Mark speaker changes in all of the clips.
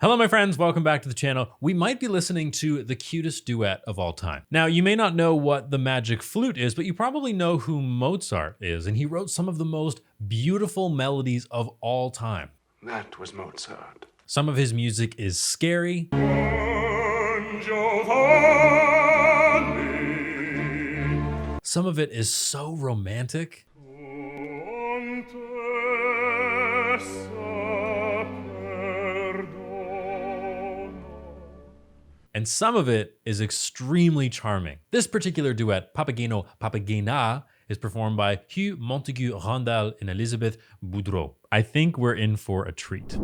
Speaker 1: Hello, my friends. Welcome back to the channel. We might be listening to the cutest duet of all time. Now, you may not know what the magic flute is, but you probably know who Mozart is, and he wrote some of the most beautiful melodies of all time.
Speaker 2: That was Mozart.
Speaker 1: Some of his music is scary. Some of it is so romantic. And some of it is extremely charming. This particular duet, Papageno Papagena, is performed by Hugh Montague Randall and Elizabeth Boudreau. I think we're in for a treat.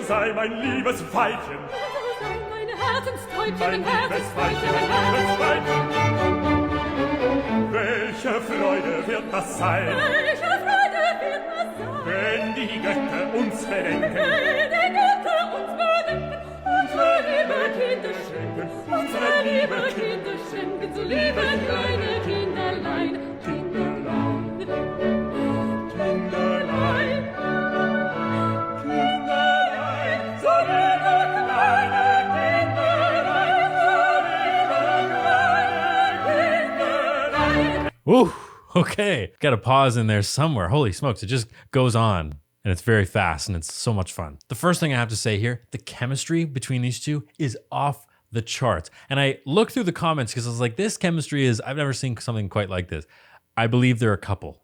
Speaker 3: Sei mein liebes Weibchen,
Speaker 4: sei mein Herzenstäubchen,
Speaker 3: mein liebes Weibchen, mein liebes Weibchen. Welche Freude wird das sein,
Speaker 4: welche Freude wird das sein,
Speaker 3: wenn die Götter uns bedenken,
Speaker 4: wenn die Götter uns bedenken, unsere liebe Kinder schenken, unsere liebe Kinder schenken, so liebe kleine Kinderlein, Kinderlein, Kinderlein.
Speaker 1: Ooh, okay. Got a pause in there somewhere. Holy smokes, it just goes on and it's very fast and it's so much fun. The first thing I have to say here, the chemistry between these two is off the charts. And I looked through the comments because I was like, this chemistry is, I've never seen something quite like this. I believe they're a couple.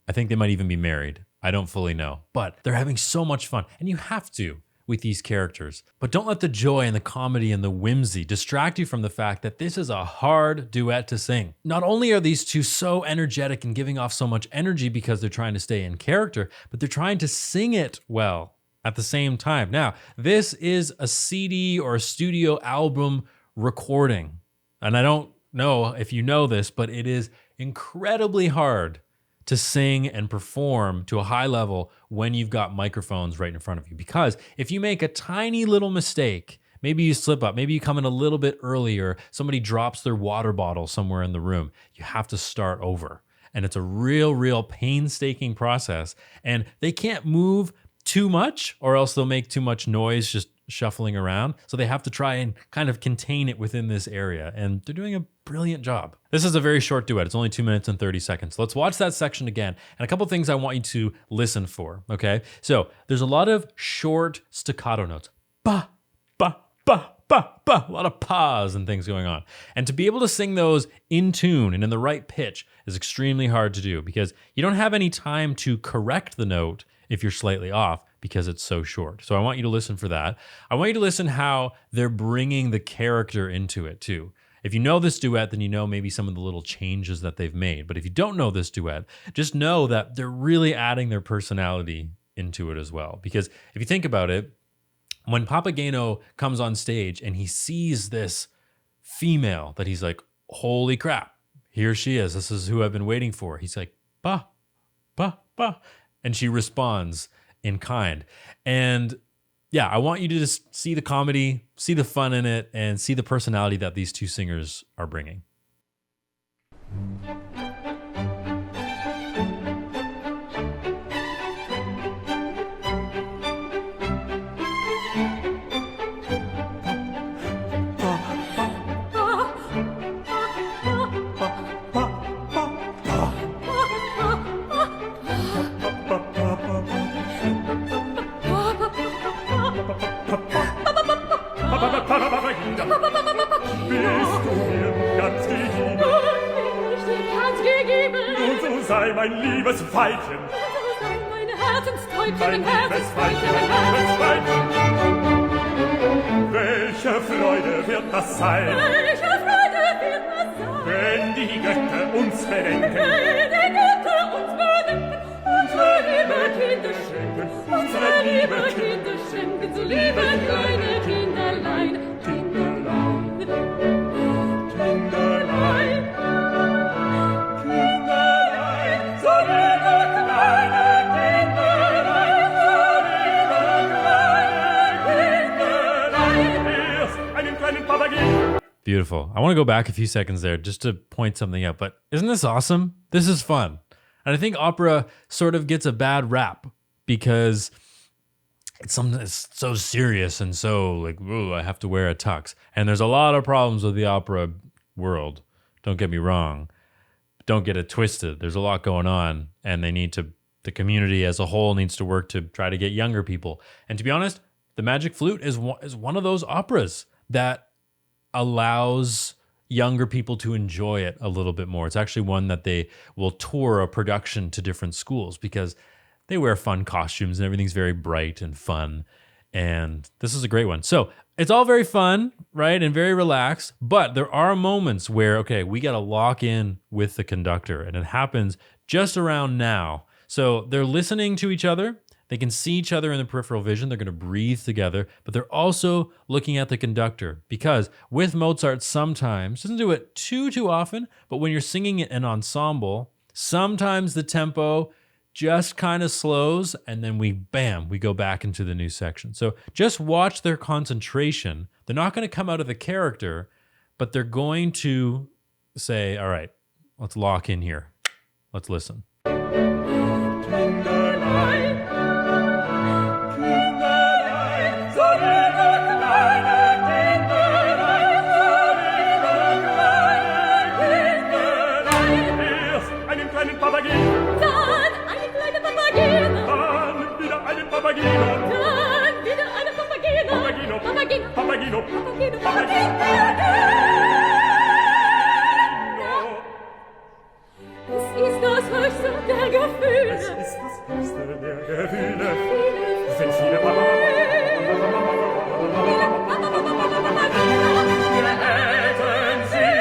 Speaker 1: I think they might even be married. I don't fully know, but they're having so much fun and you have to with these characters. But don't let the joy and the comedy and the whimsy distract you from the fact that this is a hard duet to sing. Not only are these two so energetic and giving off so much energy because they're trying to stay in character, but they're trying to sing it well at the same time. Now, this is a CD or a studio album recording. And I don't know if you know this, but it is incredibly hard to sing and perform to a high level when you've got microphones right in front of you. Because if you make a tiny little mistake, maybe you slip up, maybe you come in a little bit earlier, somebody drops their water bottle somewhere in the room, you have to start over. And it's a real painstaking process. And they can't move too much or else they'll make too much noise just shuffling around. So they have to try and kind of contain it within this area. And they're doing a brilliant job. This is a very short duet. It's only 2 minutes and 30 seconds. Let's watch that section again. And a couple things I want you to listen for, okay? So there's a lot of short staccato notes. Ba, ba, ba, ba, ba. A lot of pause and things going on. And to be able to sing those in tune and in the right pitch is extremely hard to do because you don't have any time to correct the note if you're slightly off because it's so short. So I want you to listen for that. I want you to listen how they're bringing the character into it too. If you know this duet, then you know maybe some of the little changes that they've made. But if you don't know this duet, just know that they're really adding their personality into it as well. Because if you think about it, when Papageno comes on stage and he sees this female that he's like, holy crap, here she is. This is who I've been waiting for. He's like, ba, ba, ba. And she responds in kind. And yeah, I want you to just see the comedy, see the fun in it, and see the personality that these two singers are bringing.
Speaker 3: Sei mein liebes Weibchen,
Speaker 4: sei mein Herzenstäubchen,
Speaker 3: mein liebes Weibchen, mein liebes Weibchen. Welche Freude wird das sein,
Speaker 4: welche Freude wird das sein,
Speaker 3: wenn die Götter uns bedenken,
Speaker 4: wenn die Götter uns bedenken, unsere liebe Kinder schenken, unsere liebe Kinder
Speaker 1: Beautiful. I want to go back a few seconds there just to point something out, but isn't this awesome? This is fun. And I think opera sort of gets a bad rap because it's something that's so serious and so like, ooh, I have to wear a tux. And there's a lot of problems with the opera world. Don't get me wrong. Don't get it twisted. There's a lot going on, and the community as a whole needs to work to try to get younger people. And to be honest, The Magic Flute is one of those operas that allows younger people to enjoy it a little bit more. It's actually one that they will tour a production to different schools because they wear fun costumes and everything's very bright and fun. And this is a great one. So it's all very fun, right? And very relaxed. But there are moments where, okay, we got to lock in with the conductor. And it happens just around now. So they're listening to each other. They can see each other in the peripheral vision. They're going to breathe together. But they're also looking at the conductor. Because with Mozart, sometimes, doesn't do it too often, but when you're singing an ensemble, sometimes the tempo just kind of slows, and then we go back into the new section. So just watch their concentration. They're not going to come out of the character, but they're going to say, all right, let's lock in here. Let's listen.
Speaker 3: Papagino.
Speaker 4: Es ist das höchste der Gefühle.
Speaker 3: Es ist das höchste der Gefühle. Sind viele hätten sie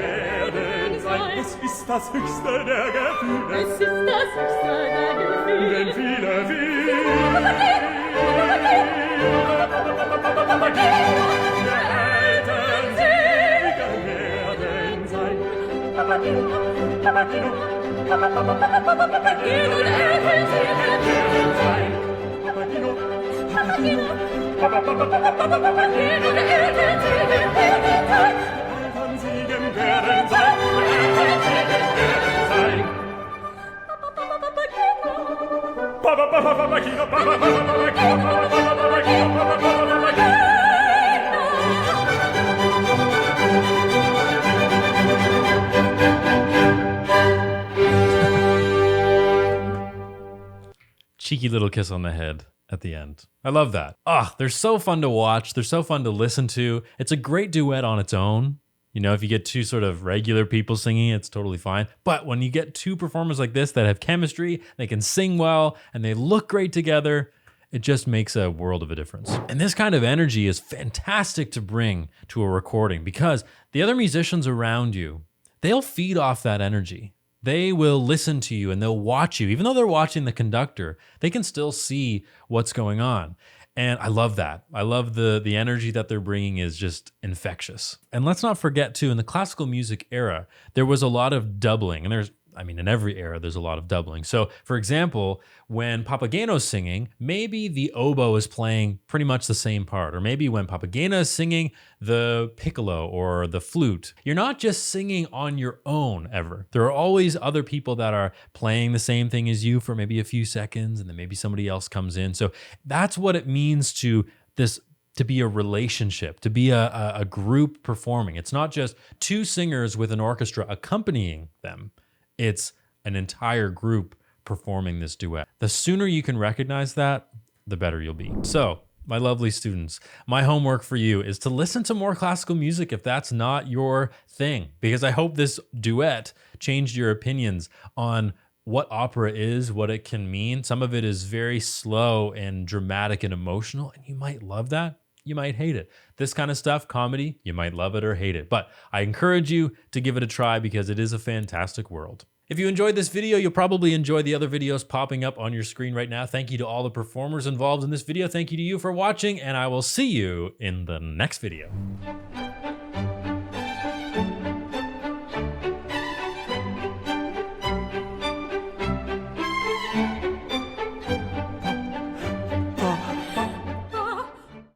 Speaker 3: werden sein. Es ist das höchste der Gefühle.
Speaker 4: Es ist das höchste der Gefühle.
Speaker 3: Denn viele
Speaker 1: Cheeky little kiss on the head at the end. I love that. They're so fun to watch. They're so fun to listen to. It's a great duet on its own. You know, if you get two sort of regular people singing, it's totally fine. But when you get two performers like this that have chemistry, they can sing well, and they look great together, it just makes a world of a difference. And this kind of energy is fantastic to bring to a recording because the other musicians around you, they'll feed off that energy. They will listen to you and they'll watch you. Even though they're watching the conductor, they can still see what's going on. And I love that. I love the energy that they're bringing is just infectious. And let's not forget too, in the classical music era, there was a lot of doubling. And in every era, there's a lot of doubling. So for example, when Papageno's singing, maybe the oboe is playing pretty much the same part. Or maybe when Papageno is singing, the piccolo or the flute. You're not just singing on your own ever. There are always other people that are playing the same thing as you for maybe a few seconds, and then maybe somebody else comes in. So that's what it means to be a relationship, to be a group performing. It's not just two singers with an orchestra accompanying them. It's an entire group performing this duet. The sooner you can recognize that, the better you'll be. So, my lovely students, my homework for you is to listen to more classical music if that's not your thing, because I hope this duet changed your opinions on what opera is, what it can mean. Some of it is very slow and dramatic and emotional, and you might love that. You might hate it. This kind of stuff, comedy, you might love it or hate it. But I encourage you to give it a try because it is a fantastic world. If you enjoyed this video, you'll probably enjoy the other videos popping up on your screen right now. Thank you to all the performers involved in this video. Thank you to you for watching, and I will see you in the next video.